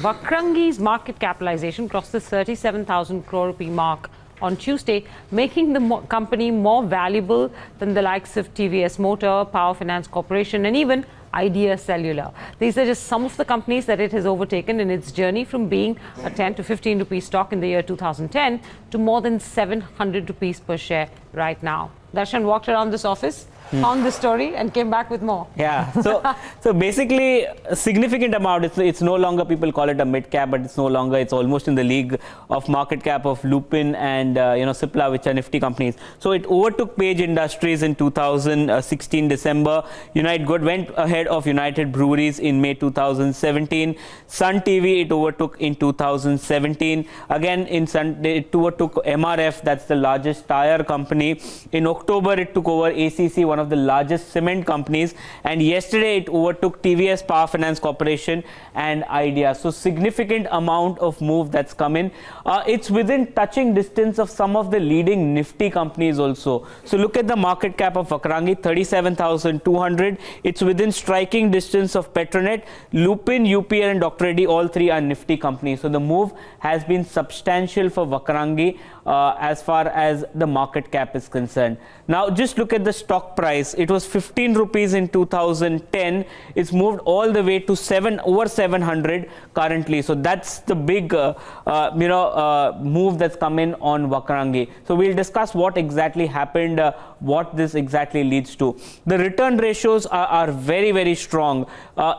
VAKRANGEE'S market capitalization crossed the 37,000 crore rupee mark on Tuesday, making the company more valuable than the likes of TVS Motor, Power Finance Corporation, and even Idea Cellular. These are just some of the companies that it has overtaken in its journey from being a 10 to 15 rupees stock in the year 2010 to more than 700 rupees per share right now. Darshan walked around this office, found this story and came back with more. Yeah, so basically a significant amount. It's no longer, people call it a mid cap, but it's no longer, it's almost in the league of market cap of Lupin and Cipla, which are nifty companies. So it overtook Page Industries in 2016 December. Good went ahead of United Breweries in May 2017. Sun TV it overtook in 2017. Again in Sun it overtook MRF, that's the largest tire company. In October it took over ACC, one of the largest cement companies, and yesterday it overtook TVS Power Finance Corporation and Idea. So significant amount of move that's come in. It's within touching distance of some of the leading nifty companies also. So look at the market cap of VAKRANGEE, 37,200. It's within striking distance of Petronet, Lupin, UPL and Dr. Reddy. All three are nifty companies. So the move has been substantial for VAKRANGEE as far as the market cap is concerned. Now just look at the stock price. It was 15 rupees in 2010. It's moved all the way to over 700 currently. So that's the big move that's come in on VAKRANGEE. So we'll discuss what exactly happened, what this exactly leads to. The return ratios are very, very strong,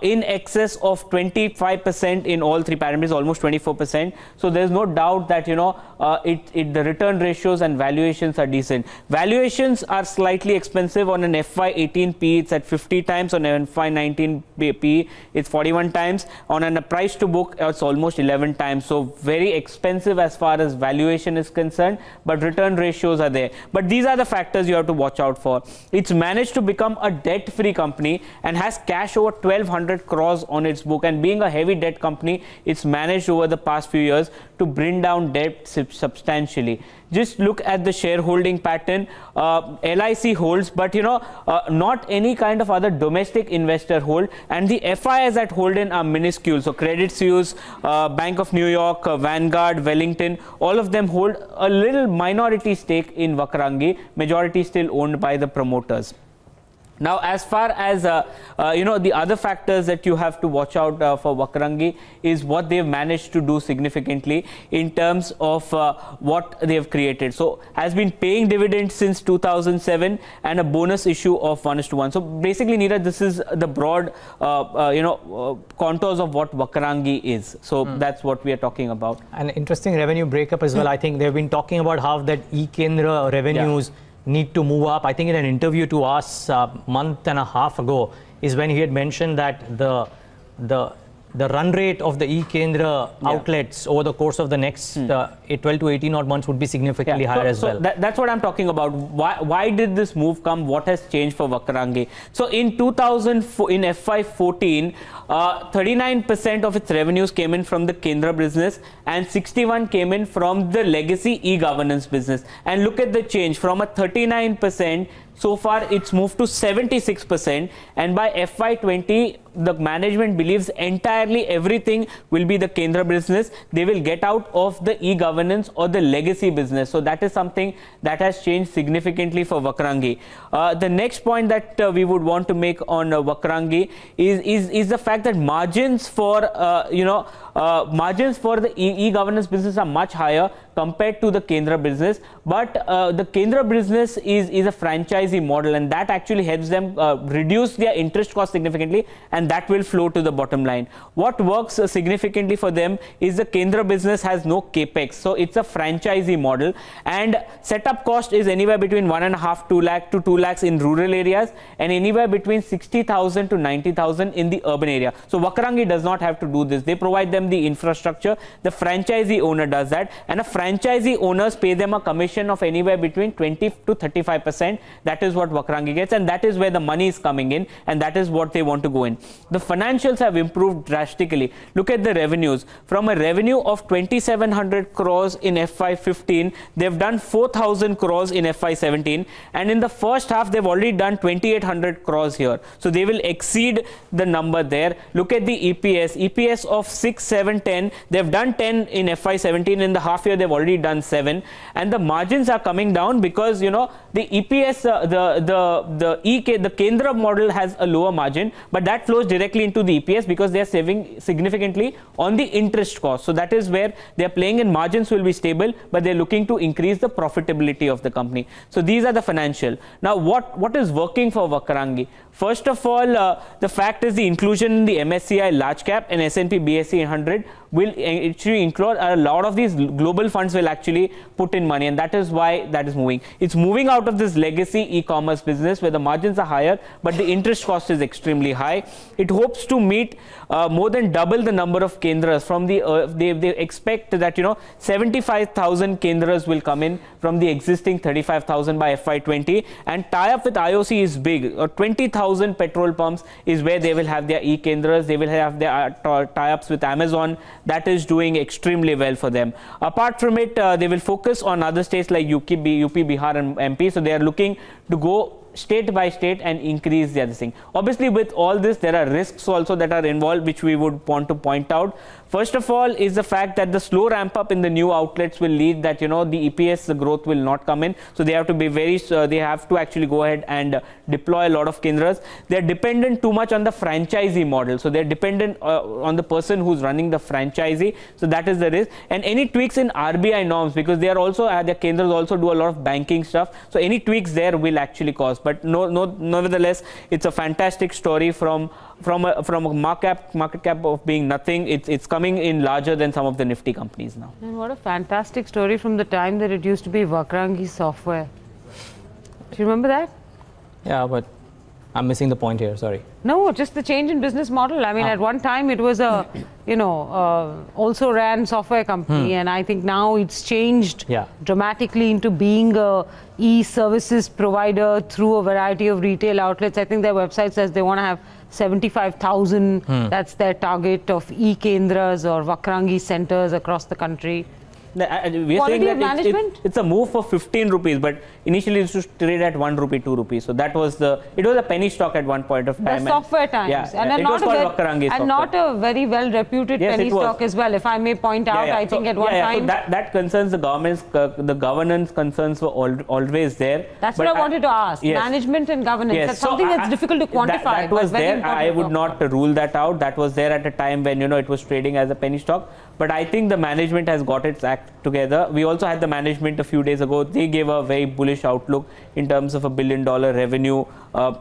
in excess of 25% in all three parameters, almost 24%. So there's no doubt that the return ratios and valuations are decent. Valuations are slightly expensive. On an FY18 PE it's at 50 times, on an FY19 PE it's 41 times, on a price to book it's almost 11 times. So very expensive as far as valuation is concerned, but return ratios are there. But these are the factors you have to watch out for. It's managed to become a debt-free company and has cash over 1,200 crores on its book, and being a heavy debt company, it's managed over the past few years to bring down debt substantially. Just look at the shareholding pattern. LIC holds, but not any kind of other domestic investor hold, and the FIs that hold in are minuscule. So Credit Suisse, Bank of New York, Vanguard, Wellington, all of them hold a little minority stake in VAKRANGEE. Majority still owned by the promoters. Now, as far as the other factors that you have to watch out for VAKRANGEE is what they've managed to do significantly in terms of what they've created. So, has been paying dividends since 2007 and a bonus issue of 1:1. So, basically, Neeraj, this is the broad contours of what VAKRANGEE is. So, that's what we are talking about. An interesting revenue breakup as well. I think they've been talking about how that e-Kendra revenues need to move up. I think in an interview to us a month and a half ago is when he had mentioned that the run rate of the e-Kendra outlets over the course of the next 12 to 18 odd months would be significantly higher as well. That's what I'm talking about. Why did this move come? What has changed for VAKRANGEE? So in FY14, 39% of its revenues came in from the Kendra business and 61% came in from the legacy e-governance business. And look at the change from a 39%. So far, it's moved to 76%, and by FY20, the management believes entirely everything will be the Kendra business. They will get out of the e-governance or the legacy business. So that is something that has changed significantly for VAKRANGEE. The next point that we would want to make on VAKRANGEE is the fact that margins for the e-governance business are much higher compared to the Kendra business, but the Kendra business is a franchisee model, and that actually helps them reduce their interest cost significantly, and that will flow to the bottom line. What works significantly for them is the Kendra business has no capex, so it's a franchisee model, and setup cost is anywhere between 1.5 to 2 lakhs in rural areas, and anywhere between 60,000 to 90,000 in the urban area. So VAKRANGEE does not have to do this. They provide them the infrastructure. The franchisee owner does that, and a franchisee owners pay them a commission of anywhere between 20 to 35%. That is what VAKRANGEE gets, and that is where the money is coming in, and that is what they want to go in. The financials have improved drastically. Look at the revenues. From a revenue of 2,700 crores in FY15, they've done 4,000 crores in FY17, and in the first half, they've already done 2,800 crores here. So they will exceed the number there. Look at the EPS of 6 7, 10. They've done 10 in FY17. In the half year, they've already done 7. And the margins are coming down because, you know, the EPS, the Kendra model has a lower margin, but that flows directly into the EPS because they are saving significantly on the interest cost. So that is where they are playing in. Margins will be stable, but they're looking to increase the profitability of the company. So these are the financial. Now, what is working for VAKRANGEE? First of all, the fact is the inclusion in the MSCI large cap and S&P BSE 100 will actually include a lot of these global funds will actually put in money, and that is why that is moving. It's moving out of this legacy e-commerce business where the margins are higher, but the interest cost is extremely high. It hopes to meet more than double the number of Kendras from the, they expect that, you know, 75,000 Kendras will come in from the existing 35,000 by FY20, and tie-up with IOC is big. 20,000 petrol pumps is where they will have their e-Kendras. They will have their tie-ups with Amazon. That is doing extremely well for them. Apart from it, they will focus on other states like UP, Bihar and MP. So they are looking to go state by state and increase the other thing. Obviously, with all this, there are risks also that are involved, which we would want to point out. First of all is the fact that the slow ramp up in the new outlets will lead that, you know, the EPS, the growth will not come in. So they have to be very, they have to actually go ahead and deploy a lot of Kendras. They're dependent too much on the franchisee model. So they're dependent on the person who's running the franchisee. So that is the risk. And any tweaks in RBI norms, because they are also, their Kendras also do a lot of banking stuff. So any tweaks there will actually cause. But nevertheless, it's a fantastic story from a market cap of being nothing. It's coming in larger than some of the nifty companies now. And what a fantastic story from the time that it used to be VAKRANGEE'S software. Do you remember that? Yeah, but I'm missing the point here, sorry. No, just the change in business model. I mean, at one time it was a, you know, also ran software company, and I think now it's changed dramatically into being a e-services provider through a variety of retail outlets. I think their website says they want to have 75,000. That's their target of e-Kendras or VAKRANGEE centers across the country. We are Quality saying of that management? it's a move for 15 rupees, but initially it used to trade at 1 rupee, 2 rupees. So that was it was a penny stock at one point of time. The software times. Yeah, and it was called VAKRANGEE'S and not a very well reputed penny stock as well, if I may point out. I think at one time. So that concerns the government's, the governance concerns were always there. That's what I wanted to ask. Management and governance. That's something that's difficult to quantify. That was there. I would not rule that out. That was there at a time when, you know, it was trading as a penny stock. But I think the management has got its act together. We also had the management a few days ago. They gave a very bullish outlook in terms of $1 billion revenue.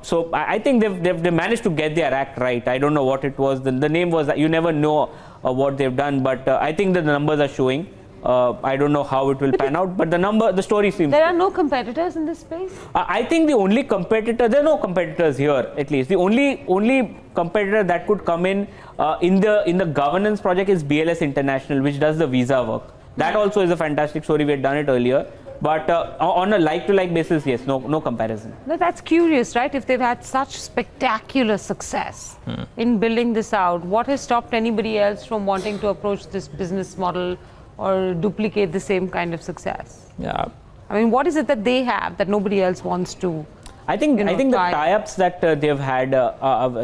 So I think they've managed to get their act right. I don't know what it was. The name was, you never know what they've done. But I think that the numbers are showing. I don't know how it will pan out, but the story seems. There are no competitors in this space? I think the only competitor, there are no competitors here at least. The only competitor that could come in the governance project is BLS International, which does the visa work. That also is a fantastic story. We had done it earlier. But on a like-to-like basis, yes, no comparison. No, that's curious, right? If they've had such spectacular success in building this out, what has stopped anybody else from wanting to approach this business model or duplicate the same kind of success? Yeah. I mean, what is it that they have that nobody else wants to? I think the tie-ups that they've had,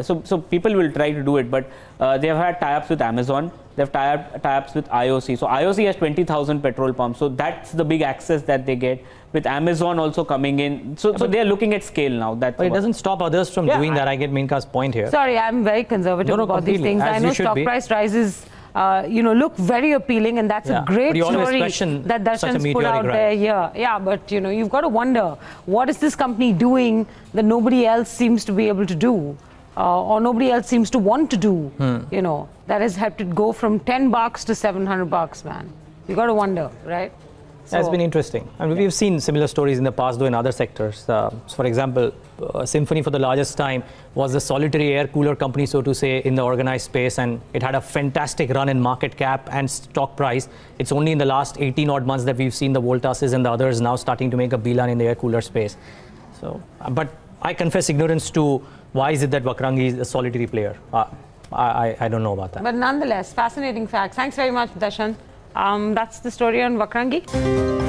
so people will try to do it, but they have had tie-ups with Amazon. They've tie-ups with IOC. So IOC has 20,000 petrol pumps. So that's the big access that they get. With Amazon also coming in. So they're looking at scale now. But it doesn't stop others from doing that. I get Meenka's point here. Sorry, I'm very conservative about these things. I know stock price rises look very appealing, and that's a great story that Darshan's put out there. Yeah, but you've got to wonder, what is this company doing that nobody else seems to be able to do, or nobody else seems to want to do? That has had to go from $10 to $700, man. You got to wonder, right? That's been interesting. I mean, we've seen similar stories in the past, though, in other sectors. For example, Symphony for the largest time was the solitary air cooler company, so to say, in the organized space, and it had a fantastic run in market cap and stock price. It's only in the last 18 odd months that we've seen the Voltases and the others now starting to make a beeline in the air cooler space. So, but I confess ignorance to why is it that VAKRANGEE is a solitary player. I don't know about that. But nonetheless, fascinating facts. Thanks very much, Darshan. That's the story on VAKRANGEE.